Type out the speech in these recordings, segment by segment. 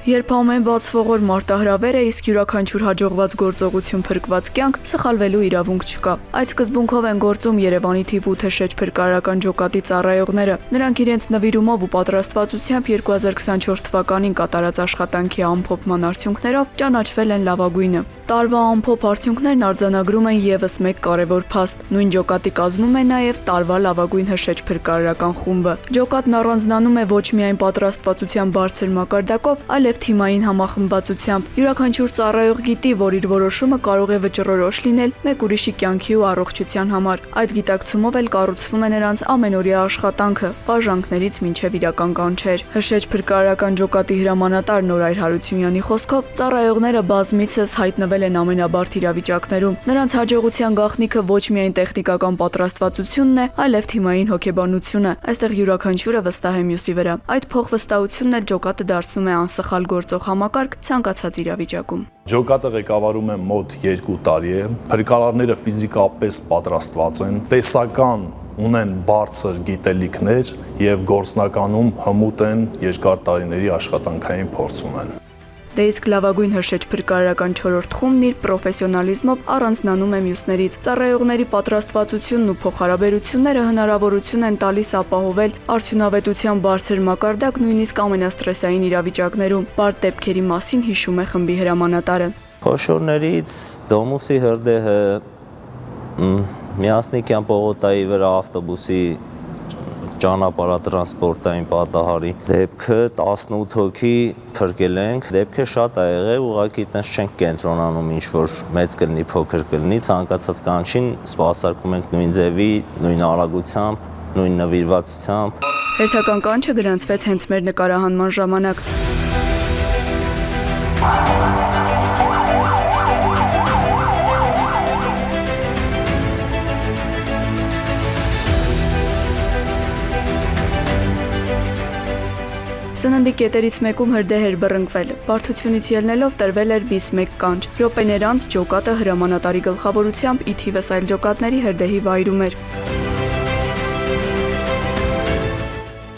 Երբ ամեն բացվողոր մարտահրավեր է, իսկ յուրաքանչյուր հաջողված գործողություն փրկված կյանք, սխալվելու իրավունք չկա։ Այդ սկզբունքով են գործում Երևանի թիվ 8 հրշեջ փրկարարական ջոկատի ծառայողները։ Նրանք իրենց նվիրումով ու պատրաստվածությամբ 2024 թվականին կատարած աշխատանքի ամփոփման արդյունքներով ճանաչվել են լավագույնը։ Տարվա ամփոփ արդյունքներն արձանագրում են եւս մեկ կարևոր փաստ։ Նույն ջոկատի կազմում է նաեւ տարվա լավագույն հրշեջ փրկարարական խումբը։ Ջոկատն առանձնանում է ոչ միայն պատրաստվածության բարձր մակարդակով, այլև թիմային համախմբվածությամբ։ Յուրաքանչյուր ծառայող գիտի, որ իր որոշումը կարող է վճռորոշ լինել մեկ ուրիշի կյանքի ու առողջության համար։ Այդ գիտակցումով էլ կառուցվում է նրանց ամենօրյա աշխատանքը, վարժանքներից մինչև իրական կանչեր։ Հրշեջ փրկարարական ջոկատի հրամանատար Նորայր Հարությունյանի խոսքով, ծառայողները բազմիցս հայտնվել են ամենաբարդ իրավիճակներում։ Նրանց հաջողության գաղտնիքը ոչ միայն տեխնիկական պատրաստվածությունն է, այլև թիմային հոգեբանությունը։ Այստեղ յուրաքանչյուրը վստահ է մյուսի վրա։ Այդ փոխվստահությունն էլ ջոկատը դարձնում է անսխալ գործող համակարգ ցանկացած իրավիճակում։ Ջոկատը ղեկավարում է մոտ 2 տարի է։ Փրկարարները ֆիզիկապես պատրաստված են, տեսական ունեն բարձր գիտելիքներ եւ գործնականում հմուտ են, երկար տարիների աշխատանքային փորձ ունեն։ Դե իսկ լավագույն հրշեջ փրկարարական 4-րդ խումբն իր պրոֆեսիոնալիզմով առանձնանում է մյուսներից։ Ծառայողների պատրաստվածությունն ու փոխհարաբերությունները հնարավորություն են տալիս ապահովել արդյունավետության բարձր մակարդակ նույնիսկ ամենաստրեսային իրավիճակներում։ Բարդ դեպքերի մասին հիշում է խմբի հրամանատարը։ Խոշորներից Դոմուսի հրդեհը, Միասնիկյան պողոտայի վրա ավտոբուսի ճանապարհատրանսպորտային պատահարի դեպքը 18 հոգի փրկել ենք, դեպքը շատ ա եղել, ուղղակի այտենց չենք կենտրոնանում, ինչ որ մեծ կլինի, փոքր կլինի, ցանկացած կանչին սպասարկում ենք նույն ձևի, նույն արագությամբ, նույն նվիրվածությամբ։ Հերթական կանչը գրանցվեց հենց մեր նկարահանման ժամանակ։ Սննդի կետերից մեկում հրդեհ էր բռնկվել։ Բարդությունից ելնելով տրվել էր բիս 1 կանչ։ Րոպեներ անց ջոկատը հրամանատարի գլխավորությամբ ի թիվս այլ ջոկատների հրդեհի վայրում էր։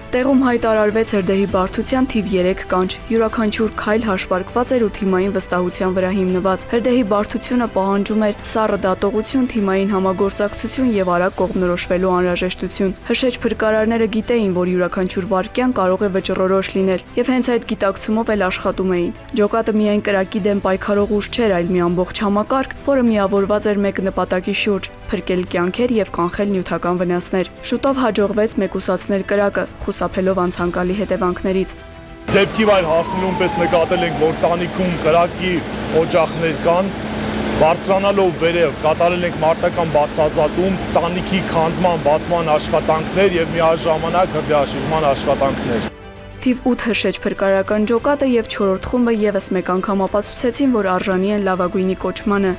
Տեղում հայտարարվեց հրդեհի բարդության թիվ 3 կանչ։ Յուրաքանչյուր քայլ հաշվարկված էր ու թիմային վստահության վրա հիմնված։ Հրդեհի բարդությունը պահանջում էր սառը դատողություն, թիմային համագործակցություն եւ արագ կողմնորոշվելու անհրաժեշտություն։ Հրշեջ փրկարարները գիտեին, որ յուրաքանչյուր վայրկյան կարող է վճռորոշ լինել, եւ հենց այդ գիտակցումով էլ աշխատում էին։ Ջոկատը միայն կրակի դեմ պայքարող ուժ չէր, այլ մի ամբողջ համակարգ, որը միավորված էր մեկ նպատակի շուրջ՝ փրկել կյանքեր եւ կանխել նյութական վնասներ։ Շուտով հաջողվեց մեկուսացնել կրակը, խուսափելով անցանկալի հետևանքներից։ Դեպքի վայր հասնելուն պես նկատել ենք, որ տանիքում կրակի օջախներ կան, բարձրանալով վերև կատարել ենք մարտական բացազատում, տանիքի քանդման, բացման աշխատանքներ եւ միաժամանակ հրդեհաշիժման աշխատանքներ։ Թիվ 8 հրշեջ փրկարարական ջոկատը եւ 4-րդ խումբը եւս մեկ անգամ ապացուցեցին, որ արժանի են լավագույնի կոչմանը։